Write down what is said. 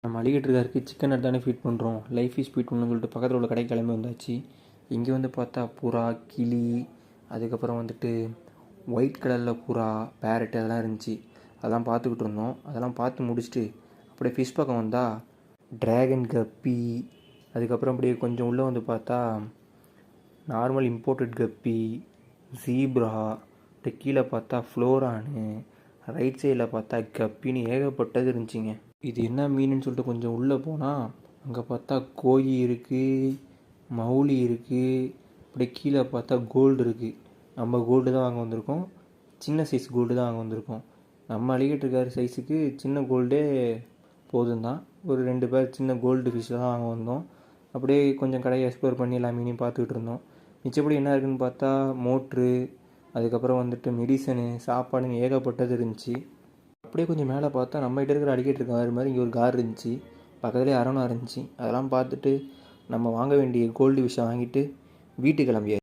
நம்ம அலிகேட்டருக்காருக்கு சிக்கன் தானே ஃபீட் பண்ணுறோம், லைஃப் ஃபீட் பண்ணணும்னு சொல்லிட்டு பக்கத்தில் உள்ள கடைக்கு கிளம்பி வந்தாச்சு. இங்கே வந்து பார்த்தா புறா, கிளி, அதுக்கப்புறம் வந்துட்டு ஒயிட் கலரில் புறா, பேரட் அதெல்லாம் இருந்துச்சு. அதெல்லாம் பார்த்துக்கிட்டு இருந்தோம். அதெல்லாம் பார்த்து முடிச்சுட்டு அப்படியே ஃபிஷ் பக்கம் வந்தால் ட்ராகன் கப்பி, அதுக்கப்புறம் அப்படியே கொஞ்சம் உள்ளே வந்து பார்த்தா நார்மல் இம்போர்ட்டட் கப்பி, ஜீப்ரா, கீழே பார்த்தா ஃப்ளோரானு, ரைட் சைடில் பார்த்தா கப்பின்னு ஏகப்பட்டது இருந்துச்சுங்க. இது என்ன மீனுன்னு சொல்லிட்டு கொஞ்சம் உள்ளே போனால் அங்கே பார்த்தா கோழி இருக்குது, மௌலி இருக்குது, அப்படியே கீழே பார்த்தா கோல்டு இருக்குது. நம்ம கோல்டு தான் வாங்க வந்திருக்கோம், சின்ன சைஸ் கோல்டு தான் வாங்க வந்திருக்கோம். நம்ம அலிகேட்டர் சைஸுக்கு சின்ன கோல்டே போதும் தான். ஒரு 2 பேர் சின்ன கோல்டு ஃபிஷ் தான் வாங்க வந்தோம். அப்படியே கொஞ்சம் கடையை எக்ஸ்ப்ளோர் பண்ணி எல்லா மீனையும் பார்த்துக்கிட்டு இருந்தோம். மிச்சப்படி என்ன இருக்குதுன்னு பார்த்தா மோட்ரு, அதுக்கப்புறம் வந்துட்டு மெடிசனு, சாப்பாடுன்னு ஏகப்பட்டது இருந்துச்சு. அப்படியே கொஞ்சம் மேலே பார்த்தா நம்மகிட்ட இருக்கிற அலிகேட்டர் கார் மாதிரி இங்கே ஒரு கார் இருந்துச்சு, பக்கத்துலேயே அரணா இருந்துச்சு. அதெல்லாம் பார்த்துட்டு நம்ம வாங்க வேண்டிய கோல்டு ஃபிஷ்ஷை வாங்கிட்டு வீட்டுக்கு கிளம்பியாச்சு.